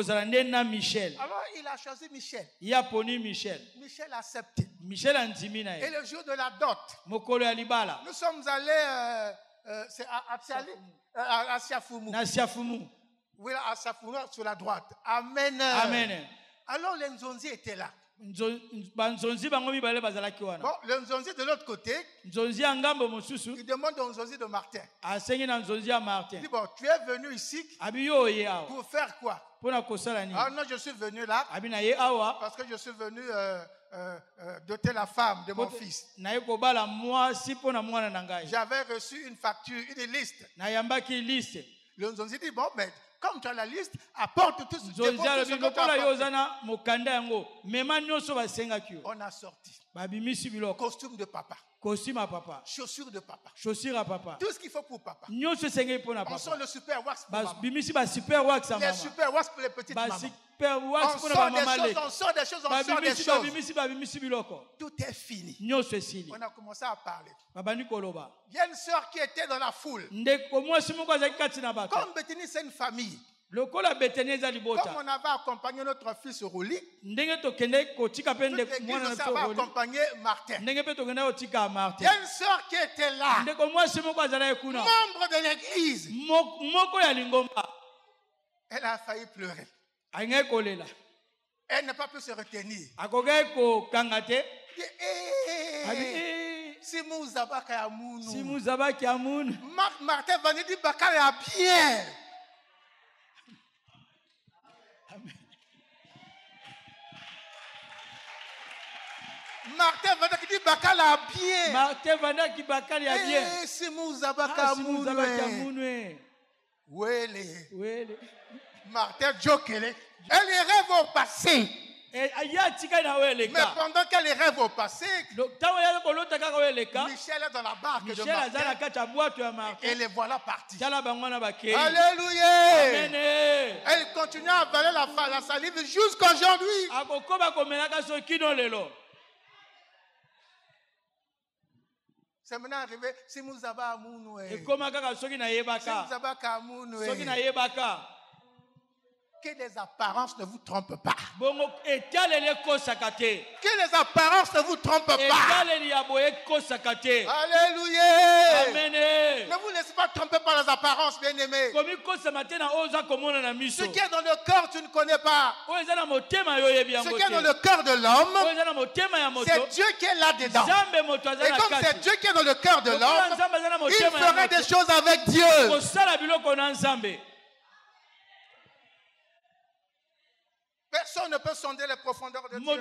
il a choisi Michel. Michel a accepté. Et le jour de la dot, nous sommes allés c'est à Siafoumou. Oui, à Siafoumou sur la droite. Amen. Amen. Alors les Nzonzi étaient là. Bon, le Nzonzi de l'autre côté, il demande au Nzonzi de Martin. Il dit, bon, tu es venu ici pour faire quoi? Ah non, je suis venu là parce que je suis venu doter la femme de mon fils. J'avais reçu une facture, une liste. Le Nzonzi dit, bon, mais comme tu as la liste, apporte tout ce que tu as. On a sorti costume de papa, chaussures de papa, tout ce qu'il faut pour papa. On sort le super wax pour maman. Les super wax pour les petites mamans. On sort des choses. Tout est fini. On a commencé à parler. Il y a une sœur qui était dans la foule. Comme Bethany, c'est une famille. Comme on avait accompagné notre fils Rouli, ça va accompagner Martin. Il y a une sœur qui était là, membre de l'église. Elle a failli pleurer. Elle n'a pas pu se retenir. Si vous avez Martin va nous dire Bakar est bien. Martin va dire Bakar est bien. Si vous avez Martin Jokele. Elle rêve au passé. Mais pendant qu'elle rêve au passé, Michel est dans la barque de Martin et les voilà partis. Alléluia. Elle continue à avaler la salive jusqu'à aujourd'hui. C'est maintenant arrivé. Si vous avez un que les apparences ne vous trompent pas. Que les apparences ne vous trompent pas. Alléluia. Ne vous laissez pas tromper par les apparences, bien-aimés. Ce qui est dans le cœur, tu ne connais pas. Ce qui est dans le cœur de l'homme, c'est Dieu qui est là-dedans. Et comme c'est Dieu qui est dans le cœur de l'homme, il fera des choses avec Dieu. Personne ne peut sonder les profondeurs de Dieu.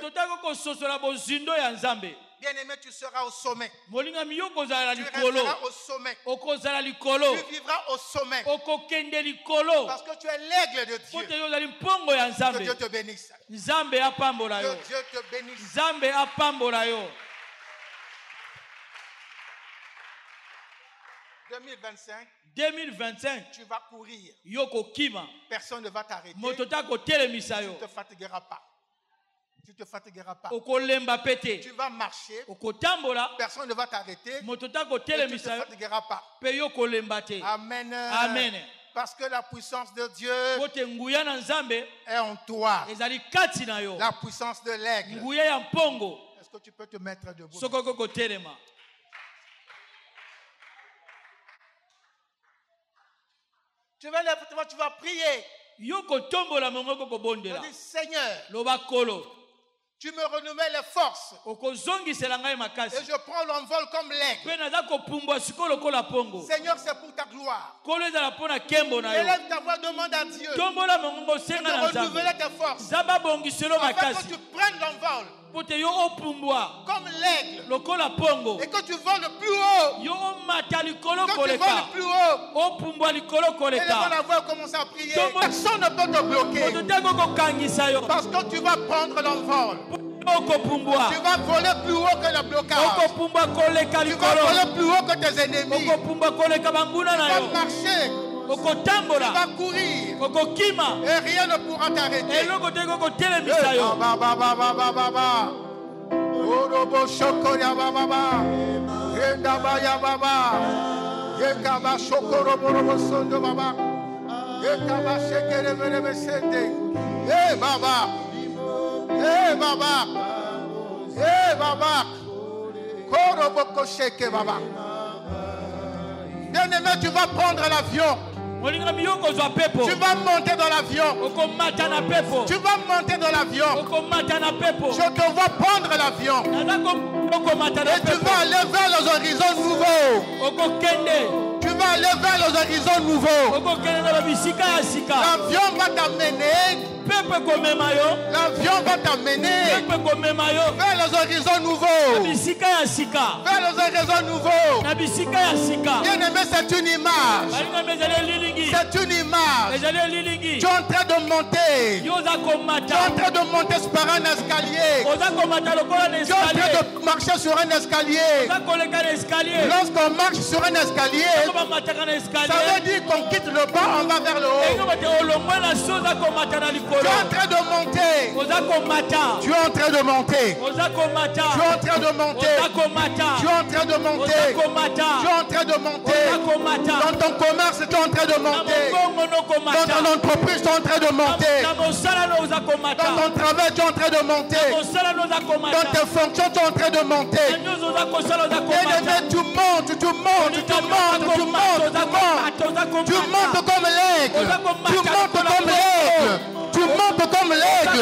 Bien-aimé, tu seras au sommet. Tu resteras au sommet. Tu vivras au sommet. Parce que tu es l'aigle de Dieu. Que Dieu te bénisse. Que Dieu te bénisse. 2025, tu vas courir. Personne ne va t'arrêter. Tu ne te fatigueras pas. Tu ne te fatigueras pas. Tu vas marcher. Personne ne va t'arrêter. Tu ne te fatigueras pas. Amen. Amen. Parce que la puissance de Dieu est en toi. La puissance de l'aigle. Est-ce que tu peux te mettre debout? Tu vas prier. Tu dis, Seigneur, tu me renouvelles les forces. Et je prends l'envol comme l'aigle. Seigneur, c'est pour ta gloire. Élève ta voix, demande à Dieu de renouveler tes forces. Afin que tu prennes l'envol comme l'aigle et que tu voles plus haut. Quand tu voles plus haut, élève la voix et commence à prier. Personne ne peut te bloquer parce que tu vas prendre l'envol. Tu vas voler plus haut que le blocage. Tu vas voler plus haut que tes ennemis. Tu vas marcher. Tu vas courir. Et rien ne pourra t'arrêter. Bien-aimé, tu vas prendre l'avion. Tu vas monter dans l'avion. Tu vas monter dans l'avion. Je te vois prendre l'avion. Et tu vas aller vers les horizons nouveaux. Tu vas aller vers les horizons nouveaux. L'avion va t'amener. L'avion va t'amener vers les horizons nouveaux. Vers les horizons nouveaux. Bien-aimé, c'est une image. C'est une image. Tu es en train de monter. Tu es en train de monter par un escalier. Tu es en train de marcher sur un escalier. Lorsqu'on marche sur un escalier, ça veut dire qu'on quitte le bas, on va vers le haut. Tu es en train de monter. Tu es en train de monter. Tu es en train de monter. Tu es en train de monter. Tu es en train de monter. Dans ton commerce, tu es en train de monter. Dans ton entreprise, tu es en train de monter. Dans ton travail, tu es en train de monter. Dans tes fonctions, tu es en train de monter. Bien-aimé, tu montes, tu montes, tu montes, tu montes, tu montes. Tu montes comme l'aigle. Tu montes comme l'aigle. Tu montes comme l'aigle.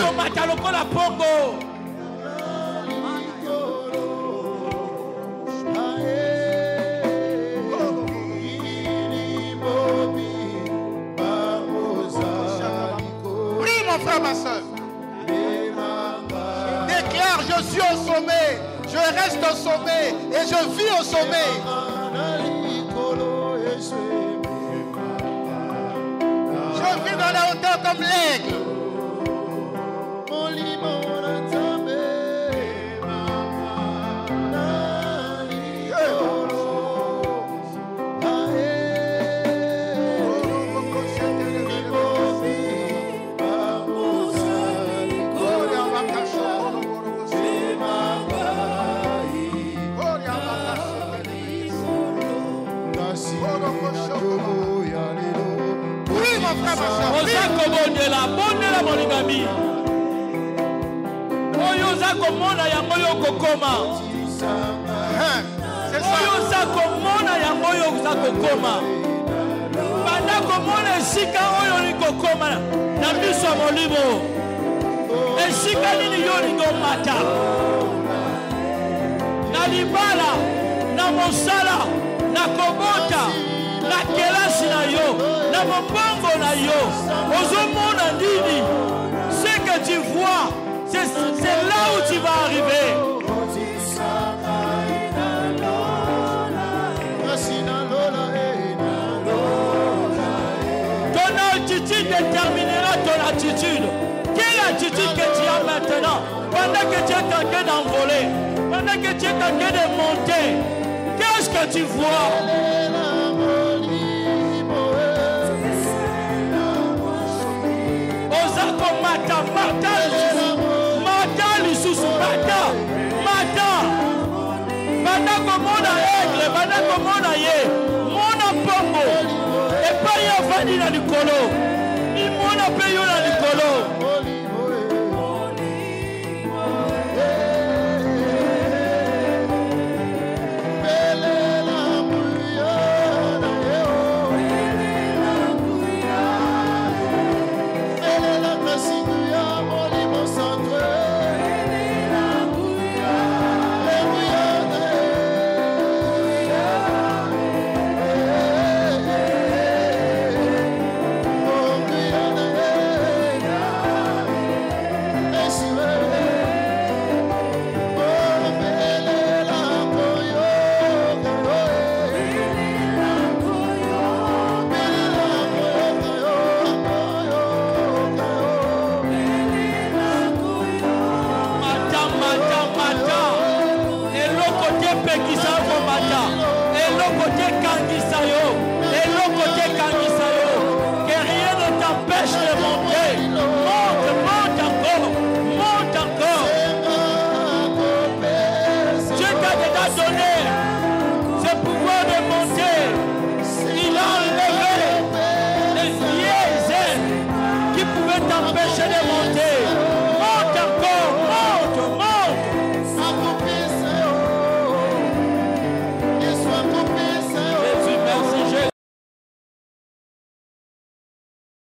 Prie, mon frère, ma soeur. Déclare, je suis au sommet. Je reste au sommet. Et je vis au sommet. Je vis dans la hauteur comme l'aigle. Ozako bondela, bondela moningami. Oyo ozako mona yango yo kokoma. Oyo ozako mona yango yo ozako koma. Banda komona esika oyo ni kokoma na biso molimo. Esika nini yo ni komata. Na libala, na mosala, na kobota, na kelasi na yo, na mobongo na yo. Ozomona ndini. Ce que tu vois, c'est là où tu vas arriver. Ton attitude déterminera ton attitude. Quelle attitude que tu as maintenant? Pendant que tu es en train d'envoler, pendant que tu es en train de monter, qu'est-ce que tu vois? Ozako mata, mata lisusu, mata. Banda komona aigle, banda komona ye, mona pongo, epa ya vandi na likolo, imona pe yo na likolo. Eloko te pekisa yo mata, eloko te kangisa yo.